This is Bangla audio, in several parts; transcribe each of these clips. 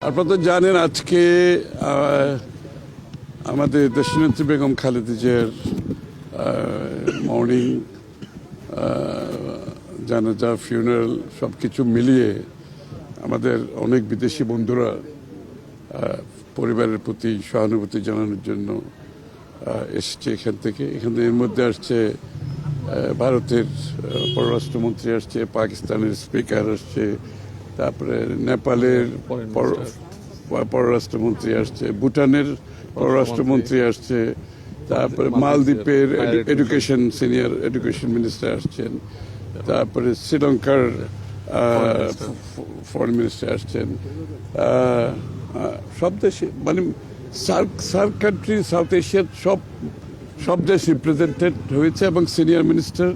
আপনারা তো জানেন আজকে আমাদের দেশনেত্রী বেগম খালেদা জিয়ার মর্নিং জানাজা ফিউনারাল সব কিছু মিলিয়ে আমাদের অনেক বিদেশি বন্ধুরা পরিবারের প্রতি সহানুভূতি জানানোর জন্য এসছে এখানে এর মধ্যে আসছে ভারতের পররাষ্ট্রমন্ত্রী আসছে, পাকিস্তানের স্পিকার আসছে, তারপরে নেপালের পররাষ্ট্রমন্ত্রী আসছে, ভুটানের পররাষ্ট্রমন্ত্রী আসছে, তারপরে মালদ্বীপের সিনিয়র এডুকেশন মিনিস্টার আসছেন, তারপরে শ্রীলঙ্কার ফরেন মিনিস্টার আসছেন। সব দেশে মানে সার্ক কান্ট্রি, সাউথ এশিয়ার সব দেশ রিপ্রেজেন্টেড হয়েছে এবং সিনিয়র মিনিস্টার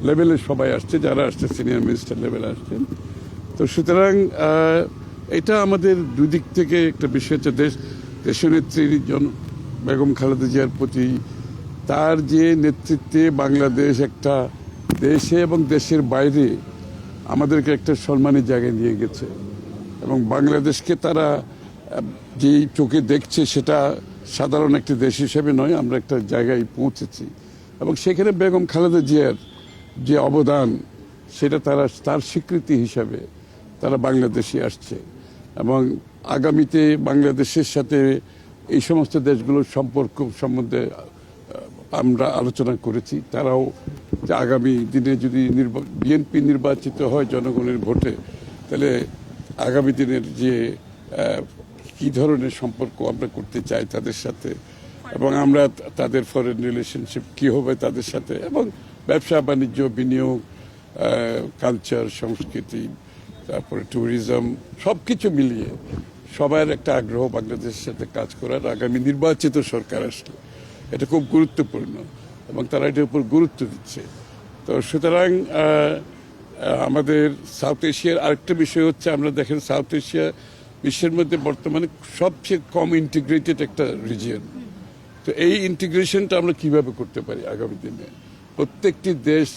লেভেলে সবাই আসছে, যারা আসছে সিনিয়র মিনিস্টার লেভেলে আসছেন। তো সুতরাং এটা আমাদের দুই দিক থেকে একটা বিষয় হচ্ছে দেশনেত্রী বেগম খালেদা জিয়ার প্রতি তার যে নেতৃত্বে বাংলাদেশ একটা দেশে এবং দেশের বাইরে আমাদেরকে একটা সম্মানের জায়গায় নিয়ে গেছে এবং বাংলাদেশকে তারা যেই চোখে দেখছে সেটা সাধারণ একটি দেশ হিসেবে নয়, আমরা একটা জায়গায় পৌঁছেছি এবং সেখানে বেগম খালেদা জিয়ার যে অবদান সেটা তার স্বীকৃতি হিসাবে তারা বাংলাদেশে আসছে এবং আগামীতে বাংলাদেশের সাথে এই সমস্ত দেশগুলোর সম্পর্ক সম্বন্ধে আমরা আলোচনা করেছি। তারাও যে আগামী দিনে যদি বিএনপি নির্বাচিত হয় জনগণের ভোটে, তাহলে আগামী দিনের যে কি ধরনের সম্পর্ক আমরা করতে চাই তাদের সাথে এবং আমরা তাদের ফরেন রিলেশনশিপ কি হবে তাদের সাথে এবং ব্যবসা বাণিজ্য, বিনিয়োগ, কালচার, সংস্কৃতি, তারপরে ট্যুরিজম, সব কিছু মিলিয়ে সবার একটা আগ্রহ বাংলাদেশের সাথে কাজ করার। আগামী নির্বাচিত সরকার আসলে এটা খুব গুরুত্বপূর্ণ এবং তারা এটার উপর গুরুত্ব দিচ্ছে। তো সুতরাং আমাদের সাউথ এশিয়ার আরেকটা বিষয় হচ্ছে, আমরা দেখেন সাউথ এশিয়া বিশ্বের মধ্যে বর্তমানে সবচেয়ে কম ইন্টিগ্রেটেড একটা রিজিয়ন। তো এই ইন্টিগ্রেশনটা আমরা কিভাবে করতে পারি আগামী দিনে? প্রত্যেকটি দেশ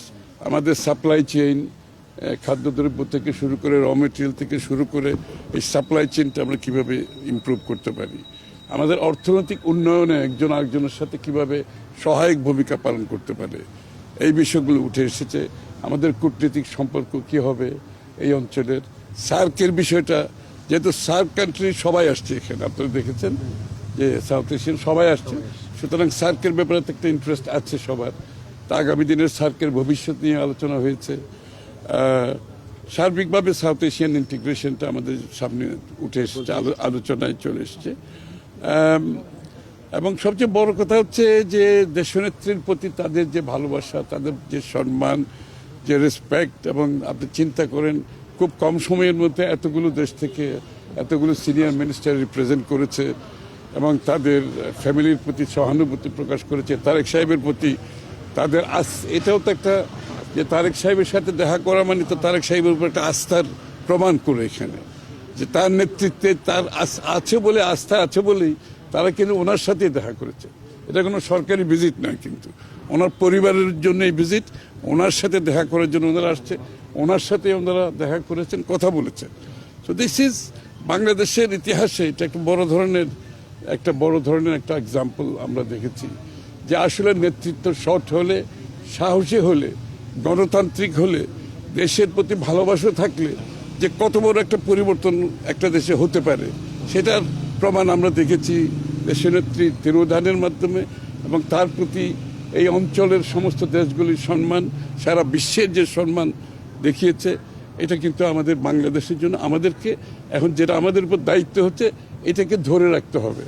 আমাদের সাপ্লাই চেইন, খাদ্যদ্রব্য থেকে শুরু করে র মেটেরিয়াল থেকে শুরু করে এই সাপ্লাই চেইনটা আমরা কিভাবে ইমপ্রুভ করতে পারি, আমাদের অর্থনৈতিক উন্নয়নে একজন আরেকজনের সাথে কিভাবে সহায়ক ভূমিকা পালন করতে পারে, এই বিষয়গুলো উঠে এসেছে। আমাদের কূটনৈতিক সম্পর্ক কি হবে এই অঞ্চলের, সার্কের বিষয়টা, যেহেতু সার্ক কান্ট্রি সবাই আসছে এখানে, আপনারা দেখেছেন যে সাউথ এশিয়ান সবাই আসছে, সুতরাং সার্কের ব্যাপারে একটা ইন্টারেস্ট আছে সবার। তা আগামী দিনের সার্কের ভবিষ্যৎ নিয়ে আলোচনা হয়েছে। সার্বিকভাবে সাউথ এশিয়ান ইন্টিগ্রেশনটা আমাদের সামনে উঠে এসেছে, আলোচনায় চলে এসছে। এবং সবচেয়ে বড় কথা হচ্ছে যে দেশনেত্রীর প্রতি তাদের যে ভালোবাসা, তাদের যে সম্মান, যে রেসপেক্ট, এবং আপনি চিন্তা করেন খুব কম সময়ের মধ্যে এতগুলো দেশ থেকে এতগুলো সিনিয়র মিনিস্টার রিপ্রেজেন্ট করেছে এবং তাদের ফ্যামিলির প্রতি সহানুভূতি প্রকাশ করেছে, তারেক সাহেবের প্রতি তাদের এটাও তো একটা, যে তারেক সাহেবের সাথে দেখা করা মানে তো তারেক সাহেবের উপর একটা আস্থার প্রমাণ করে এখানে, যে তার নেতৃত্বে তার আছে বলে, আস্থা আছে বলেই তারা কিন্তু ওনার সাথেই দেখা করেছে। এটা কোনো সরকারি ভিজিট নয়, কিন্তু ওনার পরিবারের জন্য এই ভিজিট, ওনার সাথে দেখা করার জন্য ওনারা আসছে, ওনার সাথে ওনারা দেখা করেছেন, কথা বলেছেন। সো দিস ইজ বাংলাদেশের ইতিহাসে এটা একটা বড় ধরনের একটা এক্সাম্পল আমরা দেখেছি, যে আসলে নেতৃত্ব সৎ হলে, সাহসী হলে, গণতান্ত্রিক হলে, দেশের প্রতি ভালোবাসা থাকলে যে কত বড় একটা পরিবর্তন একটা দেশে হতে পারে, সেটার প্রমাণ আমরা দেখেছি দেশনেত্রী তিরোধানের মাধ্যমে। এবং তার প্রতি এই অঞ্চলের সমস্ত দেশগুলির সম্মান, সারা বিশ্বের যে সম্মান দেখিয়েছে, এটা কিন্তু আমাদের বাংলাদেশের জন্য আমাদেরকে এখন যেটা আমাদের উপর দায়িত্ব হচ্ছে, এটাকে ধরে রাখতে হবে।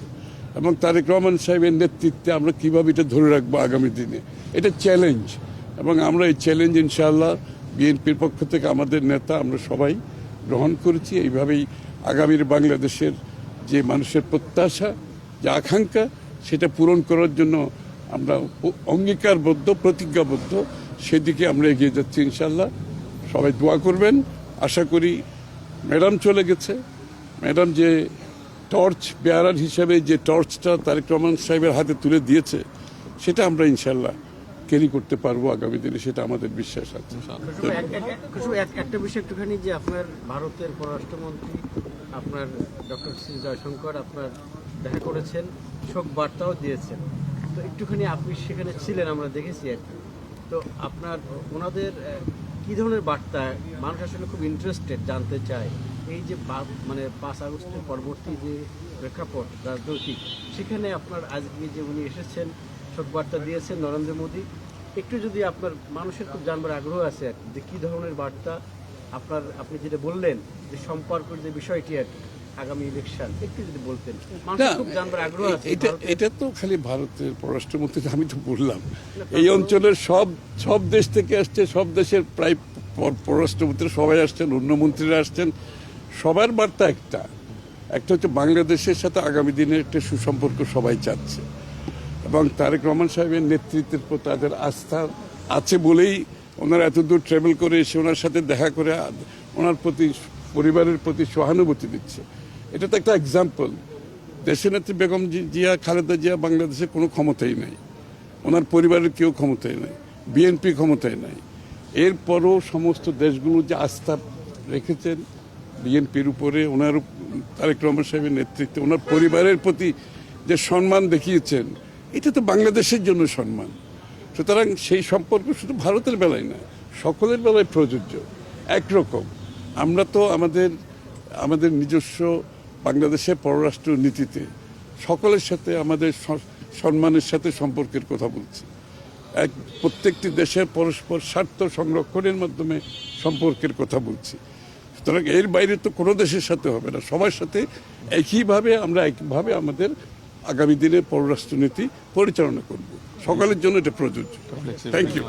এবং তারেক রহমান সাহেবের নেতৃত্বে আমরা কীভাবে এটা ধরে রাখবো আগামী দিনে, এটা চ্যালেঞ্জ। এবং আমরা এই চ্যালেঞ্জ ইনশাআল্লাহ বিএনপির পক্ষ থেকে আমাদের নেতা আমরা সবাই গ্রহণ করেছি। এইভাবেই আগামীর বাংলাদেশের যে মানুষের প্রত্যাশা, যে আকাঙ্ক্ষা, সেটা পূরণ করার জন্য আমরা অঙ্গীকারবদ্ধ, প্রতিজ্ঞাবদ্ধ, সেদিকে আমরা এগিয়ে যাচ্ছি ইনশাআল্লাহ। সবাই দোয়া করবেন। আশা করি ম্যাডাম চলে গেছে, ম্যাডাম যে টর্চ বেয়ারার হিসাবে যে টর্চটা তারেক রহমান সাহেবের হাতে তুলে দিয়েছে, সেটা আমরা ইনশাআল্লাহ ক্যারি করতে পারবো আগামী দিনে, সেটা আমাদের বিশ্বাস আছে। একটা বিষয় একটুখানি, যে আপনার ভারতের পররাষ্ট্রমন্ত্রী আপনার ডক্টর শ্রী জয়শঙ্কর আপনার দেখা করেছেন, শোক বার্তাও দিয়েছেন, তো একটুখানি আপনি সেখানে ছিলেন, আমরা দেখেছি আর কি। তো আপনার ওনাদের কি ধরনের বার্তা, মানুষ আসলে খুব ইন্টারেস্টেড জানতে চায়, এই যে মানে 5 আগস্টের পরবর্তী যে প্রেক্ষাপট রাজনৈতিক, সেখানে আপনার আজকে যে উনি এসেছেন, শোক বার্তা দিয়েছেন নরেন্দ্র মোদী, একটু যদি আপনার মানুষের খুব জানবার আগ্রহ আছে আর কি, যে কী ধরনের বার্তা আপনার, আপনি যেটা বললেন যে সম্পর্কের যে বিষয়টি আর কি, আগামী ইলেকশন, একটু যদি বলতেন, মানুষের খুব জানবার আগ্রহ আছে। এটা তো খালি ভারতের পররাষ্ট্রমন্ত্রী, আমি তো বললাম এই অঞ্চলের সব দেশ থেকে আসছে, সব দেশের প্রায় পররাষ্ট্রমন্ত্রী সবাই আসছেন, অন্যমন্ত্রীরা আসছেন, সবার বার্তা একটা হচ্ছে বাংলাদেশের সাথে আগামী দিনের একটা সুসম্পর্ক সবাই চাচ্ছে, এবং তারেক রহমান সাহেবের নেতৃত্বের প্রতি তাদের আস্থা আছে বলেই ওনারা এত দূর ট্রাভেল করে এসে ওনার সাথে দেখা করে ওনার প্রতি, পরিবারের প্রতি সহানুভূতি দিচ্ছে। এটা তো একটা এক্সাম্পল। দেশনেত্রী বেগম জিয়া, খালেদা জিয়া বাংলাদেশে কোনো ক্ষমতাই নাই, ওনার পরিবারের কেউ ক্ষমতায় নাই, বিএনপি ক্ষমতায় নাই, এরপরও সমস্ত দেশগুলো যে আস্থা রেখেছেন বিএনপির উপরে, ওনার তারেক রহমান সাহেবের নেতৃত্বে, ওনার পরিবারের প্রতি যে সম্মান দেখিয়েছেন, এটা তো বাংলাদেশের জন্য সম্মান। সুতরাং সেই সম্পর্ক শুধু ভারতের বেলায় না, সকলের বেলায় প্রযোজ্য একরকম। আমরা তো আমাদের নিজস্ব বাংলাদেশের পররাষ্ট্র নীতিতে সকলের সাথে আমাদের সম্মানের সাথে সম্পর্কের কথা বলছি। প্রত্যেকটি দেশের পরস্পর স্বার্থ সংরক্ষণের মাধ্যমে সম্পর্কের কথা বলছি। সুতরাং এর বাইরে তো কোনো দেশের সাথে হবে না, সবার সাথে একইভাবে আমরা একভাবে আমাদের আগামী দিনের পররাষ্ট্রনীতি পরিচালনা করব। সকলের জন্য এটা প্রযোজ্য। Thank you.